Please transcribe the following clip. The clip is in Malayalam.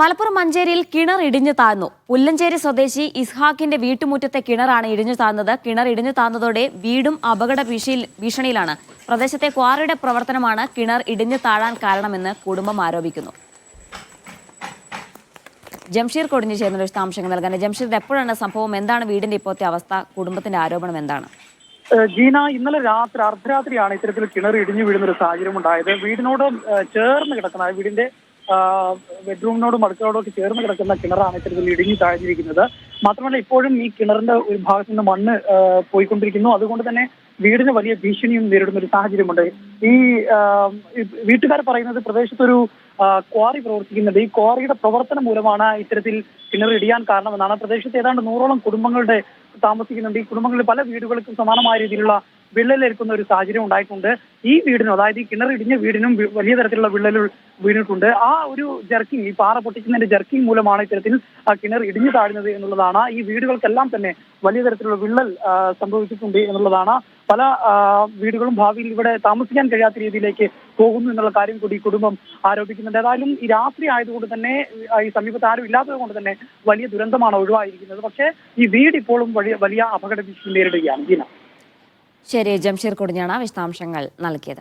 മലപ്പുറം മഞ്ചേരിയിൽ കിണർ ഇടിഞ്ഞു താഴ്ന്നു. പുല്ലഞ്ചേരി സ്വദേശി ഇസ്ഹാക്കിന്റെ വീട്ടുമുറ്റത്തെ കിണറാണ് ഇടിഞ്ഞു താഴ്ന്നത്. കിണർ ഇടിഞ്ഞു താഴ്ന്നതോടെ വീടും അപകട ഭീഷണിയിലാണ്. പ്രദേശത്തെ ക്വാറിയുടെ പ്രവർത്തനമാണ് കിണർ ഇടിഞ്ഞു താഴാൻ കാരണമെന്ന് കുടുംബം ആരോപിക്കുന്നു. ജംഷീർ കൊടിഞ്ഞു ചേർന്ന വിശദാംശങ്ങൾ നൽകാൻ. ജംഷീർ, എപ്പോഴാണ് സംഭവം? എന്താണ് വീടിന്റെ ഇപ്പോഴത്തെ അവസ്ഥ? കുടുംബത്തിന്റെ ആരോപണം എന്താണ്? ജീന, ഇന്നലെ അർദ്ധരാത്രിയാണ് ഇത്തരത്തിൽ കിണർ ഇടിഞ്ഞു വീഴുന്ന ഒരു സാഹചര്യം ഉണ്ടായത്. വീടിനോട് ചേർന്ന് കിടക്കുന്ന വീടിന്റെ ബെഡ്റൂമിനോടും അടുക്കളയോടൊക്കെ ചേർന്ന് കിടക്കുന്ന കിണറാണ് ഇത്തരത്തിൽ ഇടിഞ്ഞു താഴ്ന്നിരിക്കുന്നത്. മാത്രമല്ല, ഇപ്പോഴും ഈ കിണറിന്റെ ഒരു ഭാഗത്ത് നിന്ന് മണ്ണ് പോയിക്കൊണ്ടിരിക്കുന്നു. അതുകൊണ്ട് തന്നെ വീടിന് വലിയ ഭീഷണിയും നേരിടുന്ന ഒരു സാഹചര്യമുണ്ട്. ഈ വീട്ടുകാർ പറയുന്നത് പ്രദേശത്തൊരു ക്വാറി പ്രവർത്തിക്കുന്നുണ്ട്. ഈ ക്വാറിയുടെ പ്രവർത്തനം മൂലമാണ് ഇത്തരത്തിൽ കിണർ ഇടിയാൻ കാരണമെന്നാണ്. പ്രദേശത്ത് ഏതാണ്ട് 100ഓളം കുടുംബങ്ങളുടെ താമസിക്കുന്നുണ്ട്. ഈ കുടുംബങ്ങളിൽ പല വീടുകൾക്കും സമാനമായ രീതിയിലുള്ള വിള്ളലേൽക്കുന്ന ഒരു സാഹചര്യം ഉണ്ടായിട്ടുണ്ട്. ഈ വീടിനും, അതായത് ഈ കിണർ ഇടിഞ്ഞ വീടിനും വലിയ തരത്തിലുള്ള വിള്ളലുകൾ വീണിട്ടുണ്ട്. ആ ഒരു ജർക്കിംഗ്, ഈ പാറ പൊട്ടിക്കുന്നതിന്റെ ജർക്കിംഗ് മൂലമാണ് ഇത്തരത്തിൽ കിണർ ഇടിഞ്ഞു താഴുന്നത് എന്നുള്ളതാണ്. ഈ വീടുകൾക്കെല്ലാം തന്നെ വലിയ തരത്തിലുള്ള വിള്ളൽ സംഭവിച്ചിട്ടുണ്ട് എന്നുള്ളതാണ്. പല വീടുകളും ഭാവിയിൽ ഇവിടെ താമസിക്കാൻ കഴിയാത്ത രീതിയിലേക്ക് പോകുന്നു എന്നുള്ള കാര്യം കൂടി കുടുംബം ആരോപിക്കുന്നുണ്ട്. ഏതായാലും ഈ രാത്രി ആയതുകൊണ്ട് തന്നെ, ഈ സമീപത്ത് ആരും ഇല്ലാത്തത് കൊണ്ട് തന്നെ വലിയ ദുരന്തമാണ് ഒഴിവായിരിക്കുന്നത്. പക്ഷേ ഈ വീട് ഇപ്പോഴും വലിയ അപകട ഭീഷണി നേരിടുകയാണ്. ജീന, ശരി, ജംഷീർ കൊടിഞ്ഞാണ് വിശദാംശങ്ങൾ നൽകിയത്.